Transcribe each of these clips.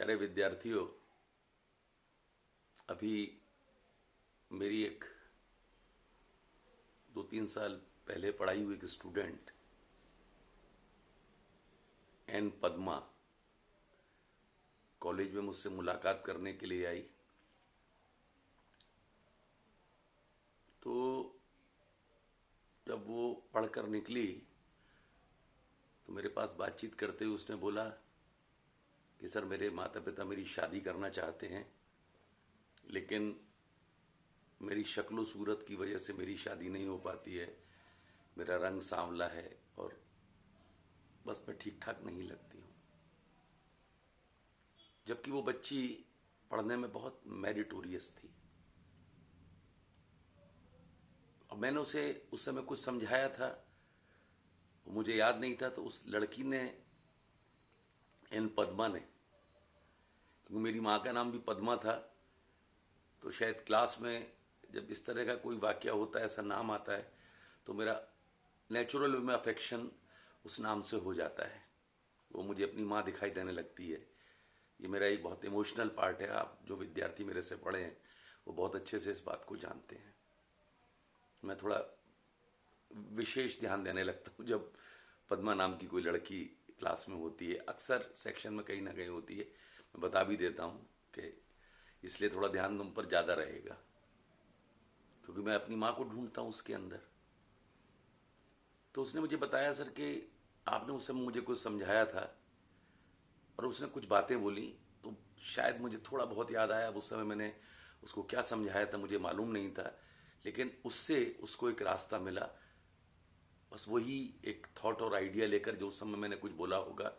प्यारे विद्यार्थियों, अभी मेरी एक 2-3 साल पहले पढ़ाई हुई एक स्टूडेंट एन पद्मा कॉलेज में मुझसे मुलाकात करने के लिए आई। तो जब वो पढ़कर निकली तो मेरे पास बातचीत करते हुए उसने बोला कि सर, मेरे माता पिता मेरी शादी करना चाहते हैं, लेकिन मेरी शक्ल सूरत की वजह से मेरी शादी नहीं हो पाती है। मेरा रंग सांवला है और बस मैं ठीक ठाक नहीं लगती हूँ। जबकि वो बच्ची पढ़ने में बहुत मेरिटोरियस थी। और मैंने उसे उस समय कुछ समझाया था, वो मुझे याद नहीं था। तो उस लड़की ने, एन पद्मा ने, क्योंकि मेरी माँ का नाम भी पद्मा था, तो शायद क्लास में जब इस तरह का कोई वाक्य होता है, ऐसा नाम आता है, तो मेरा नेचुरल वे में अफेक्शन उस नाम से हो जाता है। वो मुझे अपनी माँ दिखाई देने लगती है। ये मेरा एक बहुत इमोशनल पार्ट है। आप जो विद्यार्थी मेरे से पढ़े हैं वो बहुत अच्छे से इस बात को जानते हैं। मैं थोड़ा विशेष ध्यान देने लगता हूँ जब पद्मा नाम की कोई लड़की क्लास में होती है। अक्सर सेक्शन में कहीं ना कहीं होती है। मैं बता भी देता हूँ कि इसलिए थोड़ा ध्यान तुम पर ज्यादा रहेगा, क्योंकि मैं अपनी माँ को ढूंढता हूँ उसके अंदर। तो उसने मुझे बताया, सर, कि आपने उस समय मुझे कुछ समझाया था और उसने कुछ बातें बोली, तो शायद मुझे थोड़ा बहुत याद आया। उस समय मैंने उसको क्या समझाया था मुझे मालूम नहीं था, लेकिन उससे उसको एक रास्ता मिला। बस वही एक थॉट और आइडिया लेकर जो उस समय मैंने कुछ बोला होगा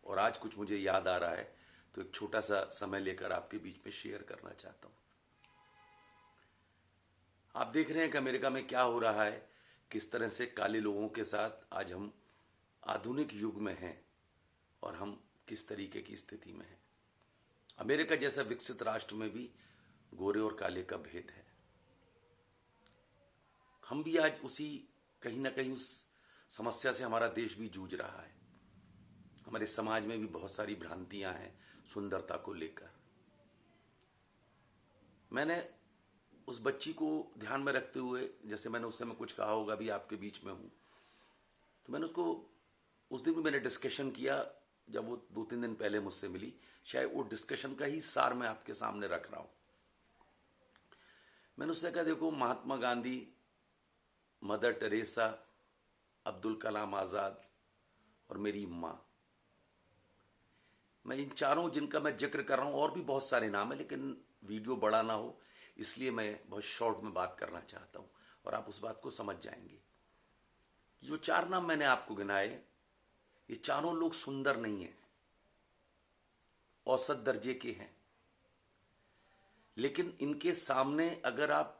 और आज कुछ मुझे याद आ रहा है, तो एक छोटा सा समय लेकर आपके बीच में शेयर करना चाहता हूं। आप देख रहे हैं कि अमेरिका में क्या हो रहा है, किस तरह से काले लोगों के साथ आज हम आधुनिक युग में हैं और हम किस तरीके की स्थिति में हैं। अमेरिका जैसा विकसित राष्ट्र में भी गोरे और काले का भेद है। हम भी आज उसी, कहीं ना कहीं उस समस्या से हमारा देश भी जूझ रहा है। हमारे समाज में भी बहुत सारी भ्रांतियां हैं सुंदरता को लेकर। मैंने उस बच्ची को ध्यान में रखते हुए, जैसे मैंने उस समय कुछ कहा होगा, भी आपके बीच में हूं, तो मैंने उसको उस दिन भी मैंने डिस्कशन किया जब वो 2-3 दिन पहले मुझसे मिली। शायद वो डिस्कशन का ही सार मैं आपके सामने रख रहा हूं। मैंने उससे कहा, देखो, महात्मा गांधी, मदर टेरेसा, अब्दुल कलाम आजाद और मेरी मां, मैं इन चारों जिनका मैं जिक्र कर रहा हूं, और भी बहुत सारे नाम है, लेकिन वीडियो बड़ा ना हो इसलिए मैं बहुत शॉर्ट में बात करना चाहता हूं और आप उस बात को समझ जाएंगे। जो 4 नाम मैंने आपको गिनाए, ये चारों लोग सुंदर नहीं है, औसत दर्जे के हैं, लेकिन इनके सामने अगर आप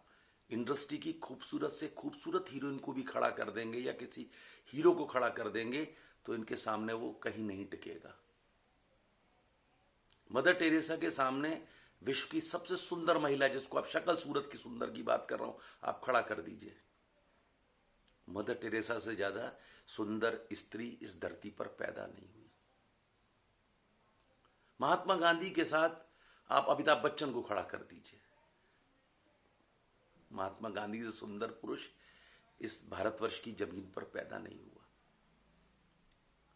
इंडस्ट्री की खूबसूरत से खूबसूरत हीरोइन को भी खड़ा कर देंगे या किसी हीरो को खड़ा कर देंगे, तो इनके सामने वो कहीं नहीं टिकेगा। मदर टेरेसा के सामने विश्व की सबसे सुंदर महिला, जिसको आप शक्ल सूरत की सुंदर की बात कर रहा हूं, आप खड़ा कर दीजिए। मदर टेरेसा से ज्यादा सुंदर स्त्री इस धरती पर पैदा नहीं हुई। महात्मा गांधी के साथ आप अमिताभ बच्चन को खड़ा कर दीजिए। महात्मा गांधी से सुंदर पुरुष इस भारतवर्ष की जमीन पर पैदा नहीं हुआ।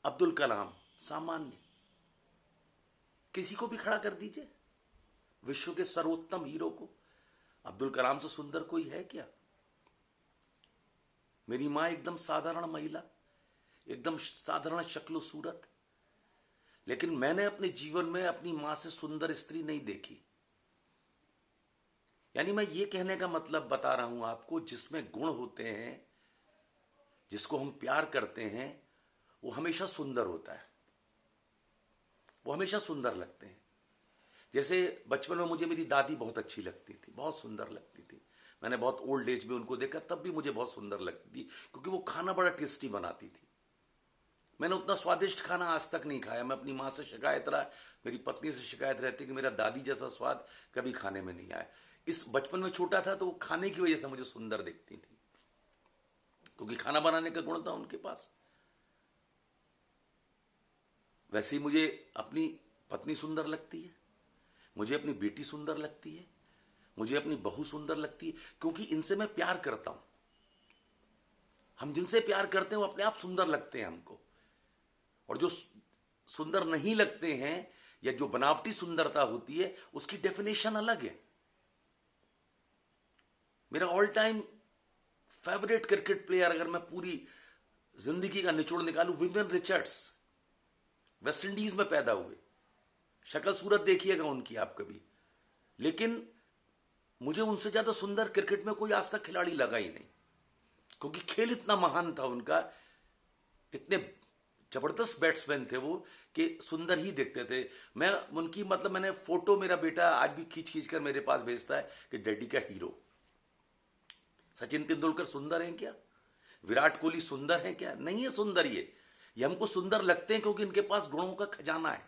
अब्दुल कलाम, सामान्य, किसी को भी खड़ा कर दीजिए, विश्व के सर्वोत्तम हीरो को। अब्दुल कलाम से सुंदर कोई है क्या? मेरी मां एकदम साधारण महिला, एकदम साधारण शक्ल सूरत, लेकिन मैंने अपने जीवन में अपनी मां से सुंदर स्त्री नहीं देखी। यानी मैं ये कहने का मतलब बता रहा हूं आपको, जिसमें गुण होते हैं, जिसको हम प्यार करते हैं, वो हमेशा सुंदर होता है, वो हमेशा सुंदर लगते हैं। जैसे बचपन में मुझे मेरी दादी बहुत अच्छी लगती थी, बहुत सुंदर लगती थी। मैंने बहुत ओल्ड एज में उनको देखा, तब भी मुझे बहुत सुंदर लगती थी, क्योंकि वो खाना बड़ा टेस्टी बनाती थी। मैंने उतना स्वादिष्ट खाना आज तक नहीं खाया। मैं अपनी मां से शिकायत रहा, मेरी पत्नी से शिकायत रहती कि मेरा दादी जैसा स्वाद कभी खाने में नहीं आया। इस बचपन में छोटा था तो वो खाने की वजह से मुझे सुंदर दिखती थी, क्योंकि खाना बनाने का गुण था उनके पास। वैसे ही मुझे अपनी पत्नी सुंदर लगती है, मुझे अपनी बेटी सुंदर लगती है, मुझे अपनी बहू सुंदर लगती है, क्योंकि इनसे मैं प्यार करता हूं। हम जिनसे प्यार करते हैं वो अपने आप सुंदर लगते हैं हमको। और जो सुंदर नहीं लगते हैं या जो बनावटी सुंदरता होती है उसकी डेफिनेशन अलग है। मेरा all time favourite cricket player अगर मैं पूरी जिंदगी का निचोड़ निकालूं, विवियन रिचर्ड्स, वेस्ट इंडीज में पैदा हुए। शक्ल सूरत देखिएगा उनकी आप कभी, लेकिन मुझे उनसे ज्यादा सुंदर क्रिकेट में कोई आज तक खिलाड़ी लगा ही नहीं, क्योंकि खेल इतना महान था उनका, इतने जबरदस्त बैट्समैन थे वो कि सुंदर ही दिखते थे। मैं उनकी मैंने फोटो, मेरा बेटा आज भी खींच खींच कर मेरे पास भेजता है कि डैडी का हीरो। सचिन तेंदुलकर सुंदर हैं क्या? विराट कोहली सुंदर है क्या? नहीं है सुंदर। ये हमको सुंदर लगते हैं क्योंकि इनके पास गुणों का खजाना है।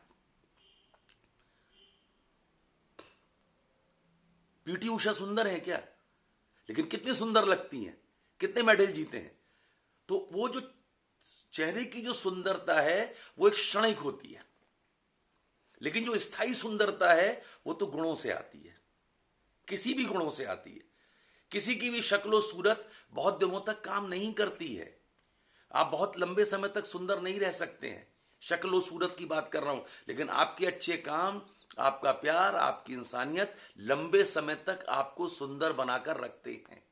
पीटी उषा सुंदर है क्या? लेकिन कितनी सुंदर लगती हैं, कितने मेडल जीते हैं। तो वो जो चेहरे की जो सुंदरता है वो एक क्षणिक होती है, लेकिन जो स्थायी सुंदरता है वो तो गुणों से आती है, किसी भी गुणों से आती है। किसी की भी शक्लो सूरत बहुत दिनों तक काम नहीं करती है। आप बहुत लंबे समय तक सुंदर नहीं रह सकते हैं, शक्लो सूरत की बात कर रहा हूं, लेकिन आपके अच्छे काम, आपका प्यार, आपकी इंसानियत लंबे समय तक आपको सुंदर बनाकर रखते हैं।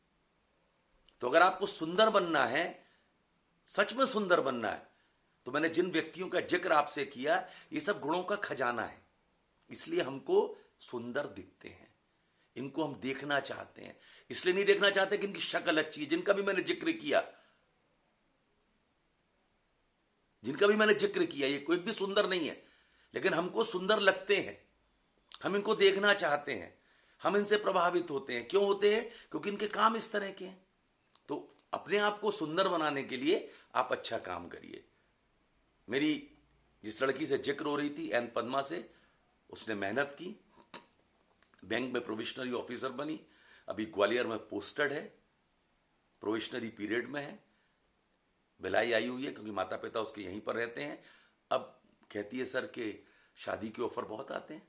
तो अगर आपको सुंदर बनना है, सच में सुंदर बनना है, तो मैंने जिन व्यक्तियों का जिक्र आपसे किया, ये सब गुणों का खजाना है। इसलिए हमको सुंदर दिखते हैं, इनको हम देखना चाहते हैं। इसलिए नहीं देखना चाहते कि इनकी शक्ल अच्छी है। जिनका भी मैंने जिक्र किया ये कोई भी सुंदर नहीं है, लेकिन हमको सुंदर लगते हैं, हम इनको देखना चाहते हैं, हम इनसे प्रभावित होते हैं। क्यों होते हैं? क्योंकि इनके काम इस तरह के हैं। तो अपने आप को सुंदर बनाने के लिए आप अच्छा काम करिए। मेरी जिस लड़की से जिक्र हो रही थी, एन पद्मा से, उसने मेहनत की, बैंक में प्रोविशनरी ऑफिसर बनी, अभी ग्वालियर में पोस्टेड है, प्रोविशनरी पीरियड में है, भिलाई आई हुई है क्योंकि माता पिता उसके यहीं पर रहते हैं। अब कहती है सर के शादी के ऑफर बहुत आते हैं।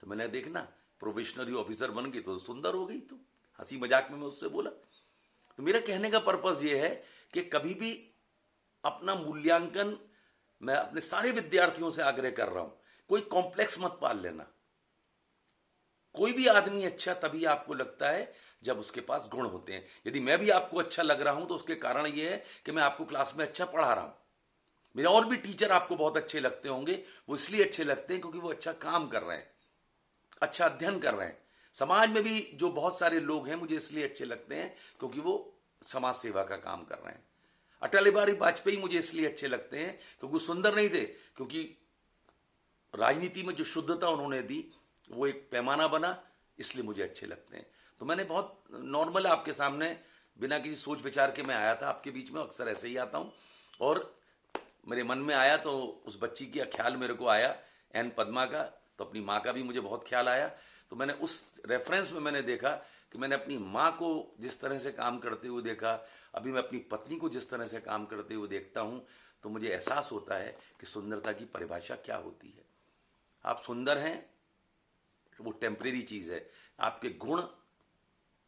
तो मैंने देखना प्रोविशनरी ऑफिसर बन गई तो सुंदर हो गई। तो हंसी मजाक में मैं उससे बोला। तो मेरा कहने का पर्पस ये है कि कभी भी अपना मूल्यांकन, मैं अपने सारे विद्यार्थियों से आग्रह कर रहा हूं, कोई कॉम्प्लेक्स मत पाल लेना। कोई भी आदमी अच्छा तभी आपको लगता है जब उसके पास गुण होते हैं। यदि मैं भी आपको अच्छा लग रहा हूं तो उसके कारण यह है कि मैं आपको क्लास में अच्छा पढ़ा रहा हूं। मेरे और भी टीचर आपको बहुत अच्छे लगते होंगे, वो इसलिए अच्छे लगते हैं क्योंकि वो अच्छा काम कर रहे हैं, अच्छा अध्ययन कर रहे हैं। समाज में भी जो बहुत सारे लोग हैं मुझे इसलिए अच्छे लगते हैं क्योंकि वो समाज सेवा का काम कर रहे हैं। अटल बिहारी वाजपेयी मुझे इसलिए अच्छे लगते हैं क्योंकि वो सुंदर नहीं थे, क्योंकि राजनीति में जो शुद्धता उन्होंने दी वो एक पैमाना बना, इसलिए मुझे अच्छे लगते हैं। तो मैंने बहुत नॉर्मल आपके सामने बिना किसी सोच विचार के मैं आया था आपके बीच में, अक्सर ऐसे ही आता हूं। और मेरे मन में आया तो उस बच्ची का ख्याल मेरे को आया, एन पद्मा का, तो अपनी माँ का भी मुझे बहुत ख्याल आया। तो मैंने उस रेफरेंस में मैंने देखा कि मैंने अपनी माँ को जिस तरह से काम करते हुए देखा, अभी मैं अपनी पत्नी को जिस तरह से काम करते हुए देखता हूं, तो मुझे एहसास होता है कि सुंदरता की परिभाषा क्या होती है। आप सुंदर हैं वो टेम्परेरी चीज है, आपके गुण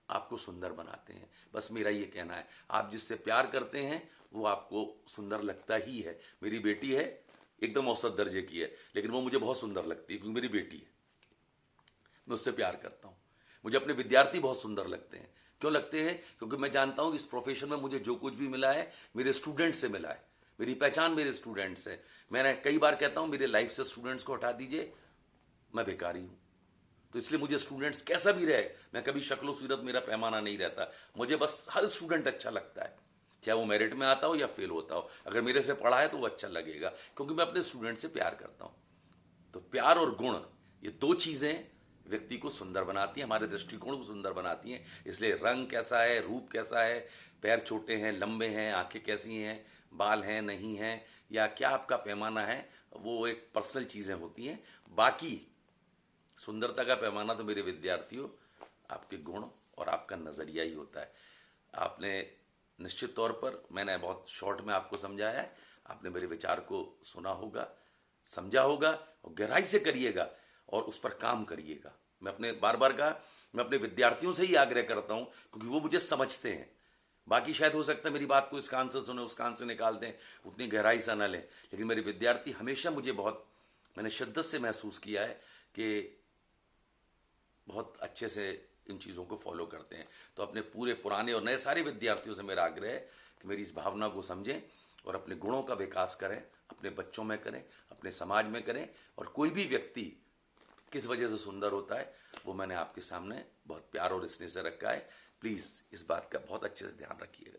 आपको सुंदर बनाते हैं। बस मेरा ये कहना है, आप जिससे प्यार करते हैं वो आपको सुंदर लगता ही है। मेरी बेटी है, एकदम औसत दर्जे की है, लेकिन वो मुझे बहुत सुंदर लगती है क्योंकि मेरी बेटी है, मैं उससे प्यार करता हूं। मुझे अपने विद्यार्थी बहुत सुंदर लगते हैं। क्यों लगते हैं? क्योंकि मैं जानता हूं कि इस प्रोफेशन में मुझे जो कुछ भी मिला है मेरे स्टूडेंट से मिला है, मेरी पहचान मेरे स्टूडेंट्स है। मैंने कई बार कहता हूं मेरे लाइफ से स्टूडेंट्स को हटा दीजिए, मैं बेकारी हूं। तो इसलिए मुझे स्टूडेंट्स कैसा भी रहे, मैं कभी शक्लो सूरत मेरा पैमाना नहीं रहता, मुझे बस हर स्टूडेंट अच्छा लगता है, चाहे वो मेरिट में आता हो या फेल होता हो। अगर मेरे से पढ़ा है तो वो अच्छा लगेगा, क्योंकि मैं अपने स्टूडेंट से प्यार करता हूं। तो प्यार और गुण, ये दो चीजें व्यक्ति को सुंदर बनाती हैं, हमारे दृष्टिकोण को सुंदर बनाती हैं। इसलिए रंग कैसा है, रूप कैसा है, पैर छोटे हैं, लंबे हैं, आंखें कैसी हैं, बाल हैं नहीं हैं, या क्या आपका पैमाना है, वो एक पर्सनल चीजें होती हैं। बाकी सुंदरता का पैमाना तो मेरे विद्यार्थियों आपके गुण और आपका नजरिया ही होता है। आपने निश्चित तौर पर, मैंने बहुत शॉर्ट में आपको समझाया है, आपने मेरे विचार को सुना होगा, समझा होगा और गहराई से करिएगा और उस पर काम करिएगा। मैं अपने मैं अपने विद्यार्थियों से ही आग्रह करता हूं, क्योंकि वो मुझे समझते हैं। बाकी शायद हो सकता है मेरी बात को इस कान से सुने, उस कान से निकाल दें, उतनी गहराई से न लें, लेकिन मेरे विद्यार्थी हमेशा मैंने शिद्दत से महसूस किया है कि बहुत अच्छे से इन चीज़ों को फॉलो करते हैं। तो अपने पूरे पुराने और नए सारे विद्यार्थियों से मेरा आग्रह है कि मेरी इस भावना को समझें और अपने गुणों का विकास करें, अपने बच्चों में करें, अपने समाज में करें। और कोई भी व्यक्ति किस वजह से सुंदर होता है वो मैंने आपके सामने बहुत प्यार और स्नेह से रखा है। प्लीज़ इस बात का बहुत अच्छे से ध्यान रखिएगा।